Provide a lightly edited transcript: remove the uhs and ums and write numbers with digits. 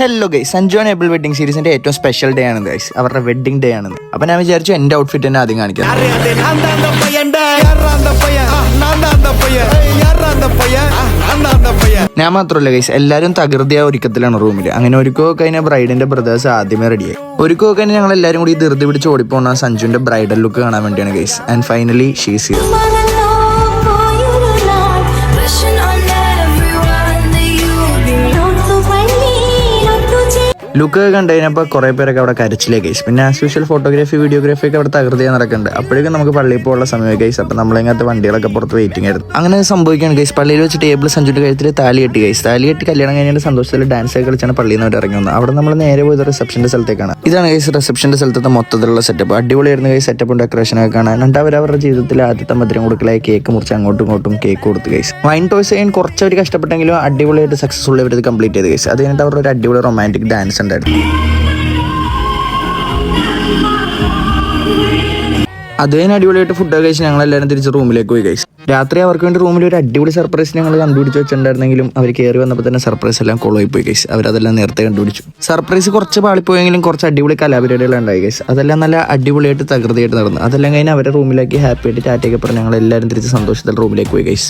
Hello guys, Sanju and able wedding സീരീസിന്റെ ഏറ്റവും special day ആണ് ഗൈസ്. അവരുടെ വെഡിങ് ഡേ ആണ്. അപ്പൊ ഞാൻ വിചാരിച്ചു എന്റെ ഔട്ട്ഫിറ്റ് തന്നെ ആദ്യം കാണിക്കാം. ഞാൻ മാത്രമല്ല ഗൈസ്, എല്ലാവരും തകൃതിയായ ഒരുക്കത്തിലാണ് റൂമിൽ. അങ്ങനെ ഒരുക്കോ കഴിഞ്ഞാൽ ബ്രൈഡിന്റെ ബ്രദേഴ്സ് ആദ്യമേ റെഡിയായി. ഒരുക്കോ കഴിഞ്ഞാൽ ഞങ്ങൾ എല്ലാവരും കൂടി ധൃതി പിടിച്ച് ഓടിപ്പോണ സഞ്ജുവിന്റെ ബ്രൈഡൽ ലുക്ക് കാണാൻ വേണ്ടിയാണ് guys. And finally she's here. Look കണ്ടുകഴിഞ്ഞപ്പോൾ കുറേ പേരൊക്കെ അവിടെ കരച്ചിലേ ഗൈസ്. പിന്നെ ആസ് യൂഷ്വൽ ഫോട്ടോഗ്രാഫി വീഡിയോഗ്രാഫി ഒക്കെ അവിടെ തകൃതിയായി നടക്കുന്നുണ്ട്. അപ്പോഴേക്കും നമുക്ക് പള്ളിയിൽ പോകാനുള്ള സമയം ഗൈസ്. അപ്പോൾ നമ്മളിങ്ങനത്തെ വണ്ടികളൊക്കെ പുറത്ത് വെയിറ്റിംഗ് ആയിരുന്നു. അങ്ങനെ സംഭവിക്കുകയാണ് ഗൈസ്. പള്ളിയിൽ വെച്ച് ടേബിൾ സഞ്ജുവിന്റെ കഴുത്തിൽ താലി കെട്ടി ഗൈസ്. താലി കെട്ടി കല്യാണം കഴിഞ്ഞാൽ സന്തോഷത്തിൽ ഡാൻസ് ഒക്കെ കളിച്ചാണ് പള്ളിയിൽ നിന്ന് ഇറങ്ങി വന്നത്. അവിടെ നമ്മൾ നേരെ പോയത് റിസപ്ഷന്റെ സ്ഥലത്തേക്കാണ്. ഇതാണ് ഗൈസ് റിസപ്ഷന്റെ സ്ഥലത്തെ മൊത്തത്തിലുള്ള സെറ്റപ്പ്. അടിപൊളിയായിരുന്നു ഗൈസ്. സെറ്റപ്പും ഡെക്കറേഷനും ഒക്കെ കാണാൻ. എന്നിട്ട് അവരുടെ ജീവിതത്തിൽ ആദ്യത്തെ മധുരം കൊടുക്കലായി കേക്ക് മുറിച്ച് അങ്ങോട്ടും ഇങ്ങോട്ടും കേക്ക് കൊടുത്ത് ഗൈസ്. വൈൻ ടോയ്സ് ചെയ്യാൻ കുറച്ചവർ കഷ്ടപ്പെട്ടെങ്കിലും അടിപൊളിയായിട്ട് സക്സസ്ഫുൾ ഇവർ കംപ്ലീറ്റ് ചെയ്ത് ഗൈസ്. അത് കഴിഞ്ഞിട്ട് അവരുടെ ഒരു അടിപൊളി റൊമാൻറ്റിക് ഡാൻസ് ഉണ്ടായിരുന്നു. അത് കഴിഞ്ഞ് അടിപൊളിയായിട്ട് ഫുഡ് കഴിച്ച് ഞങ്ങൾ എല്ലാവരും തിരിച്ച് റൂമിലേക്ക് പോയി ഗൈസ്. രാത്രി അവർക്ക് വേണ്ടി റൂമിൽ ഒരു അടിപൊളി സർപ്രൈസ് ഞങ്ങൾ കണ്ടുപിടിച്ച് വെച്ചിട്ടുണ്ടായിരുന്നെങ്കിലും അവർ കയറി വന്നപ്പോൾ തന്നെ സർപ്രൈസ് എല്ലാം കൊളായി പോയി ഗൈസ്. അവരതെല്ലാം നേരത്തെ കണ്ടുപിടിച്ചു. സർപ്രൈസ് കുറച്ച് പാളിപ്പോയെങ്കിലും കുറച്ച് അടിപൊളി കലാപരിപാടികൾ ഉണ്ടായി ഗൈസ്. അതെല്ലാം നല്ല അടിപൊളിയായിട്ട് തകൃതിയായിട്ട് നടന്നു. അതെല്ലാം കഴിഞ്ഞ് അവരുടെ റൂമിലേക്ക് ഹാപ്പി ആയിട്ട് ടാറ്റയൊക്കെ പറഞ്ഞ് ഞങ്ങൾ എല്ലാവരും തിരിച്ച് സന്തോഷത്തിൽ റൂമിലേക്ക് പോയി ഗൈസ്.